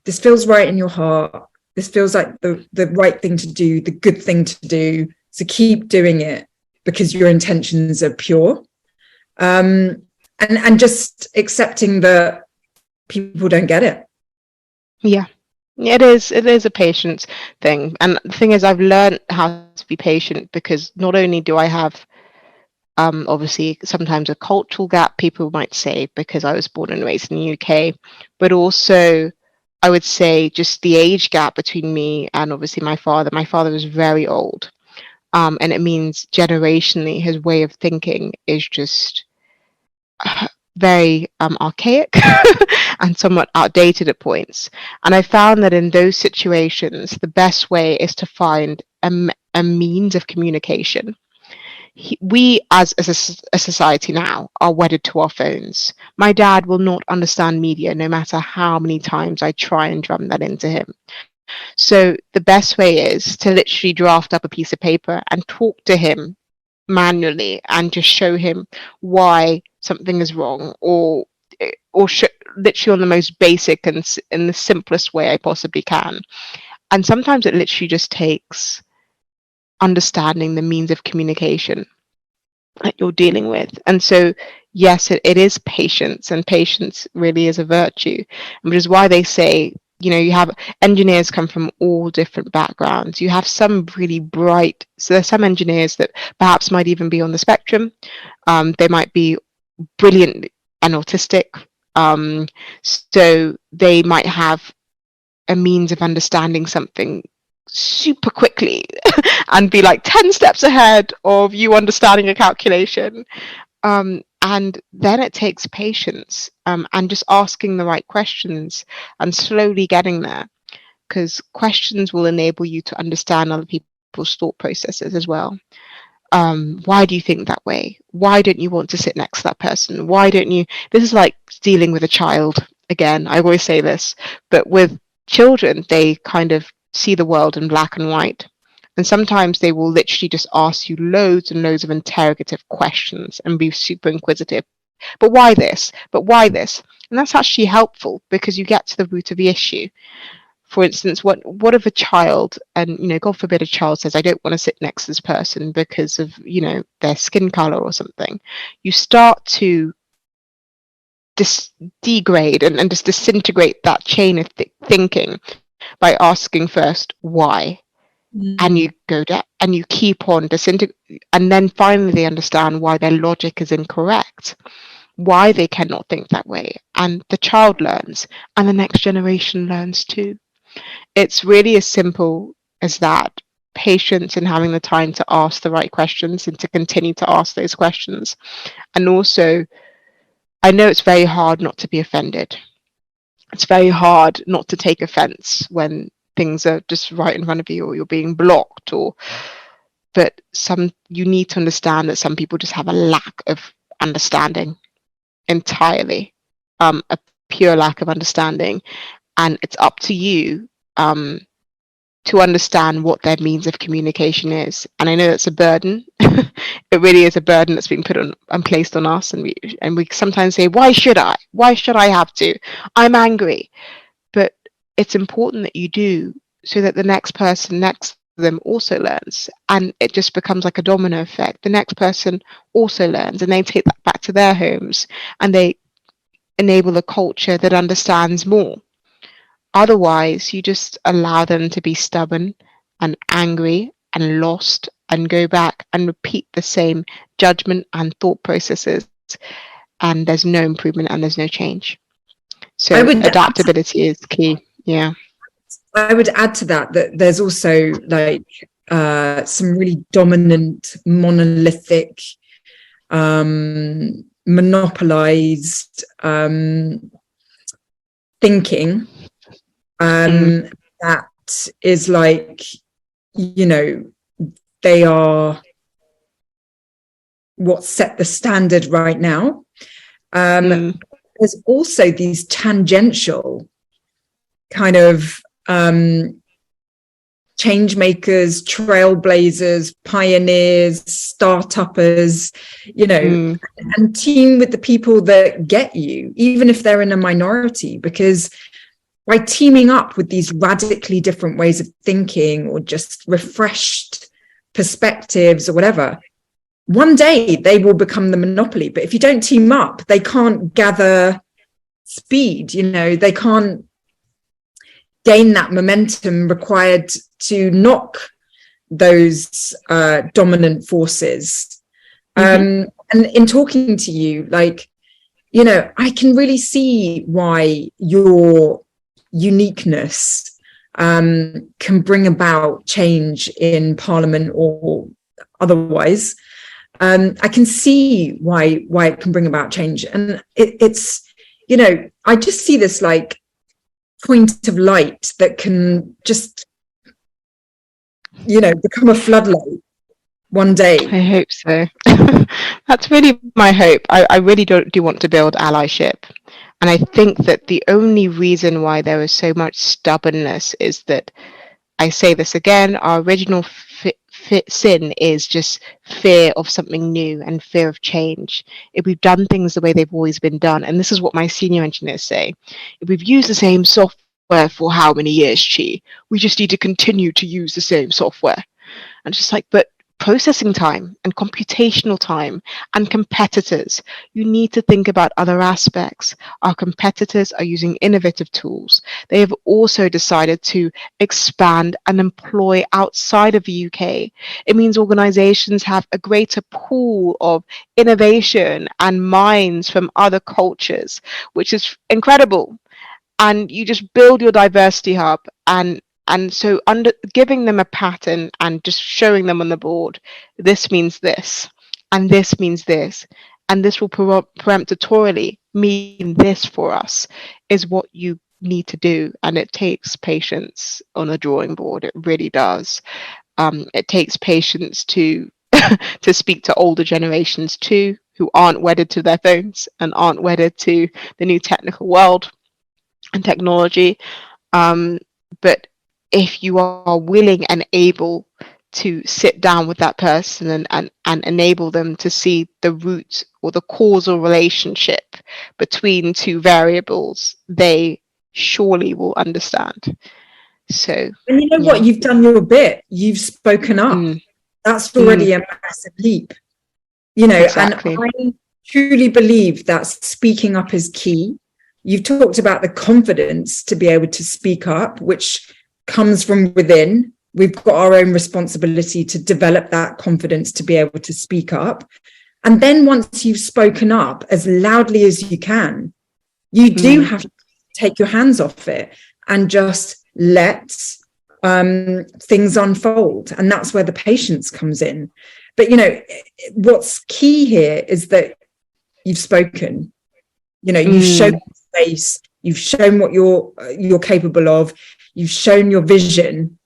this feels right in your heart. This feels like the right thing to do, the good thing to do. So keep doing it because your intentions are pure. And just accepting that people don't get it. Yeah. It is a patience thing. And the thing is, I've learned how to be patient because not only do I have obviously sometimes a cultural gap, people might say, because I was born and raised in the UK, but also I would say just the age gap between me and obviously my father. My father is very old, and it means generationally his way of thinking is just very archaic and somewhat outdated at points. And I found that in those situations, the best way is to find a means of communication. We as a society now are wedded to our phones. My dad will not understand media no matter how many times I try and drum that into him. So the best way is to literally draft up a piece of paper and talk to him manually and just show him why something is wrong, or literally on the most basic and in the simplest way I possibly can. And sometimes it literally just takes understanding the means of communication that you're dealing with. And so yes, it is patience, and patience really is a virtue, which is why they say, you have engineers come from all different backgrounds. You have some really bright, so there's some engineers that perhaps might even be on the spectrum. They might be brilliant and autistic. So they might have a means of understanding something super quickly and be like 10 steps ahead of you understanding a calculation. And then it takes patience, and just asking the right questions and slowly getting there, because questions will enable you to understand other people's thought processes as well. Why do you think that way? Why don't you want to sit next to that person? Why don't you? This is like dealing with a child. Again, I always say this, but with children, they kind of see the world in black and white. And sometimes they will literally just ask you loads and loads of interrogative questions and be super inquisitive. But why this? But why this? And that's actually helpful, because you get to the root of the issue. For instance, what if a child, and God forbid a child says, I don't want to sit next to this person because of their skin color or something. You start to degrade and just disintegrate that chain of thinking by asking first why. And you go down and you keep on disintegrating, and then finally they understand why their logic is incorrect, why they cannot think that way, and the child learns, and the next generation learns too. It's really as simple as that. Patience and having the time to ask the right questions and to continue to ask those questions. And also, I know it's very hard not to be offended. It's very hard not to take offense when things are just right in front of you, or you're being blocked, but you need to understand that some people just have a lack of understanding entirely, a pure lack of understanding, and it's up to you to understand what their means of communication is. And I know that's a burden. It really is a burden that's being put on and placed on us, and we sometimes say, why should I have to? I'm angry. But it's important that you do, so that the next person next to them also learns, and it just becomes like a domino effect. The next person also learns, and they take that back to their homes, and they enable a culture that understands more. Otherwise, you just allow them to be stubborn and angry and lost and go back and repeat the same judgment and thought processes, and there's no improvement and there's no change. So adaptability is key. Yeah. I would add to that there's also like some really dominant, monolithic, monopolized thinking that is like, they are what set the standard right now. There's also these tangential kind of change makers, trailblazers, pioneers, start-uppers, and team with the people that get you, even if they're in a minority, because by teaming up with these radically different ways of thinking, or just refreshed perspectives or whatever, one day they will become the monopoly. But if you don't team up, they can't gather speed, they can't gain that momentum required to knock those dominant forces. And in talking to you, like, I can really see why your uniqueness can bring about change in Parliament or otherwise. I can see why it can bring about change. And it's, I just see this like point of light that can just, become a floodlight one day. I hope so. That's really my hope. I really do want to build allyship. And I think that the only reason why there is so much stubbornness is that, I say this again, our original sin is just fear of something new and fear of change. If we've done things the way they've always been done, and this is what my senior engineers say, if we've used the same software for how many years, Chi, we just need to continue to use the same software. And just like, but processing time and computational time and competitors. You need to think about other aspects. Our competitors are using innovative tools. They have also decided to expand and employ outside of the UK. It means organizations have a greater pool of innovation and minds from other cultures, which is incredible. And you just build your diversity hub, and so under giving them a pattern and just showing them on the board, this means this, and this means this, and this will peremptorily mean this for us, is what you need to do. And it takes patience on a drawing board. It really does. It takes patience to to speak to older generations too, who aren't wedded to their phones and aren't wedded to the new technical world and technology. But if you are willing and able to sit down with that person and enable them to see the root or the causal relationship between two variables, they surely will understand. So, and you know what, you've done your bit, you've spoken up. That's already a massive leap, you know. Exactly. And I truly believe that speaking up is key. You've talked about the confidence to be able to speak up, which comes from within. We've got our own responsibility to develop that confidence to be able to speak up. And then once you've spoken up as loudly as you can, you do have to take your hands off it and just let things unfold. And that's where the patience comes in. But, you know, what's key here is that you've spoken, you know, you've shown space, you've shown what you're capable of, you've shown your vision.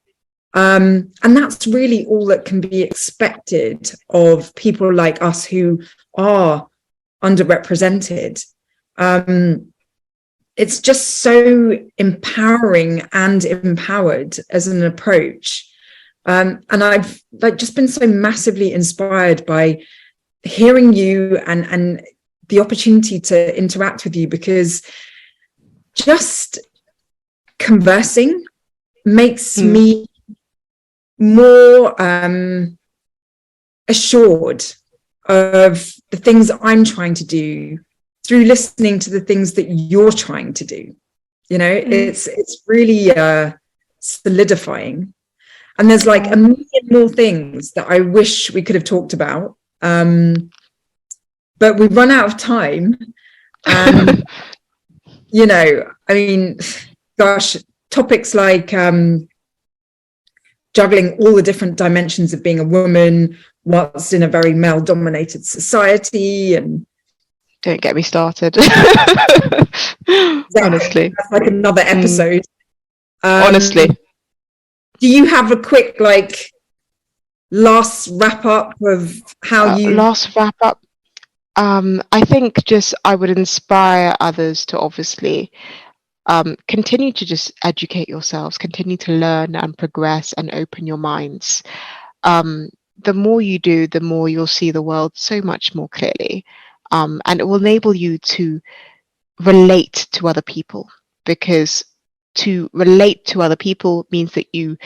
And that's really all that can be expected of people like us who are underrepresented. It's just so empowering and empowered as an approach. And I've just been so massively inspired by hearing you and the opportunity to interact with you, because just conversing makes me more assured of the things that I'm trying to do through listening to the things that you're trying to do. You know, it's really solidifying. And there's like a million more things that I wish we could have talked about, but we've run out of time. And you know, I mean, gosh, topics like juggling all the different dimensions of being a woman whilst in a very male-dominated society, and don't get me started. Exactly. Honestly, that's like another episode. Honestly, do you have a quick like last wrap up of how you last wrap up? I think just I would inspire others to obviously continue to just educate yourselves, continue to learn and progress and open your minds. The more you do, the more you'll see the world so much more clearly. And it will enable you to relate to other people, because to relate to other people means that you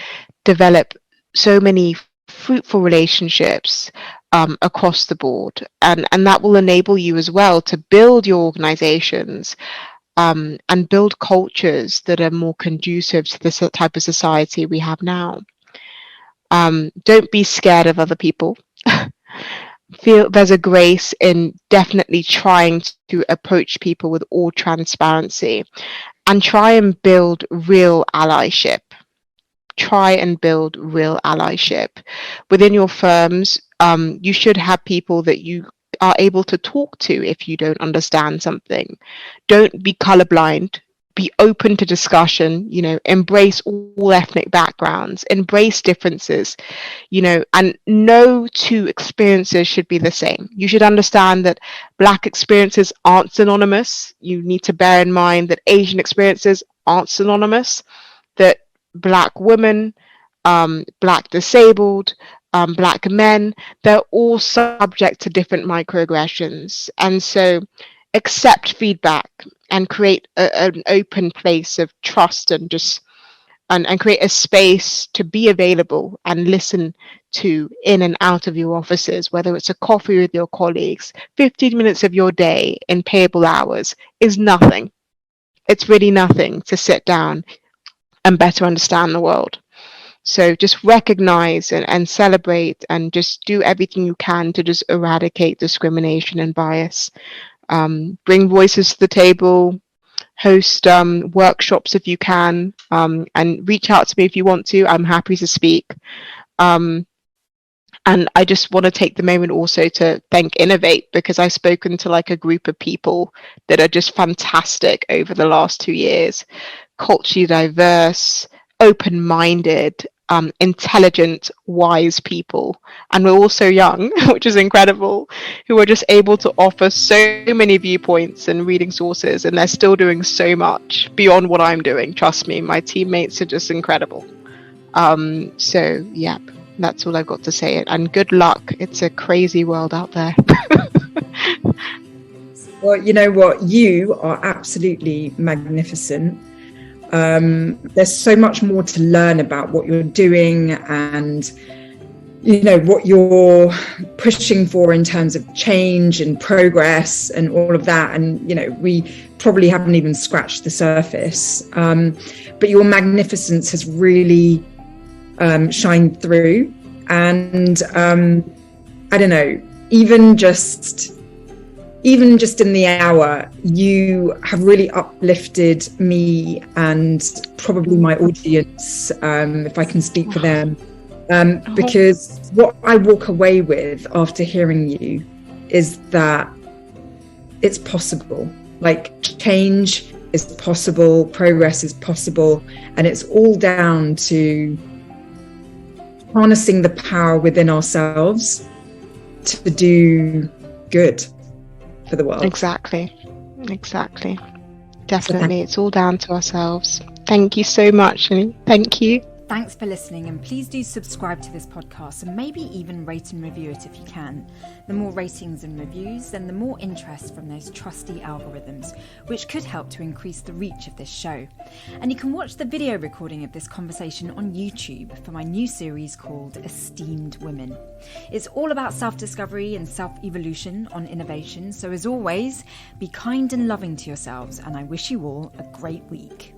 develop so many fruitful relationships across the board, and that will enable you as well to build your organizations and build cultures that are more conducive to this type of society we have now. Don't be scared of other people. Feel there's a grace in definitely trying to approach people with all transparency, and try and build real allyship. Try and build real allyship within your firms. You should have people that you are able to talk to if you don't understand something. Don't be colorblind. Be open to discussion, you know, embrace all ethnic backgrounds, embrace differences, you know, and no two experiences should be the same. You should understand that Black experiences aren't synonymous. You need to bear in mind that Asian experiences aren't synonymous, that Black women, Black disabled, Black men, they're all subject to different microaggressions. And so accept feedback and create an open place of trust and just and create a space to be available and listen to in and out of your offices, whether it's a coffee with your colleagues, 15 minutes of your day in payable hours is nothing. It's really nothing to sit down and better understand the world. So just recognize and celebrate and just do everything you can to just eradicate discrimination and bias. Bring voices to the table, host workshops if you can, and reach out to me if you want to. I'm happy to speak. And I just want to take the moment also to thank Innovate, because I've spoken to like a group of people that are just fantastic over the last 2 years, culturally diverse, open-minded, intelligent, wise people. And we're also young, which is incredible, who are just able to offer so many viewpoints and reading sources, and they're still doing so much beyond what I'm doing. Trust me, my teammates are just incredible. So yeah, that's all I've got to say. And good luck. It's a crazy world out there. Well, you know what? You are absolutely magnificent. There's so much more to learn about what you're doing and, you know, what you're pushing for in terms of change and progress and all of that. And, you know, we probably haven't even scratched the surface. But your magnificence has really shined through. And I don't know, even just in the hour, you have really uplifted me and probably my audience, if I can speak for them, because what I walk away with after hearing you is that it's possible. Like, change is possible, progress is possible, and it's all down to harnessing the power within ourselves to do good for the world. Exactly. Definitely. It's all down to ourselves. Thank you so much. Thank you. Thanks for listening, and please do subscribe to this podcast and maybe even rate and review it if you can. The more ratings and reviews, then the more interest from those trusty algorithms, which could help to increase the reach of this show. And you can watch the video recording of this conversation on YouTube for my new series called eSTEAMd Women. It's all about self-discovery and self-evolution on innovation. So as always, be kind and loving to yourselves, and I wish you all a great week.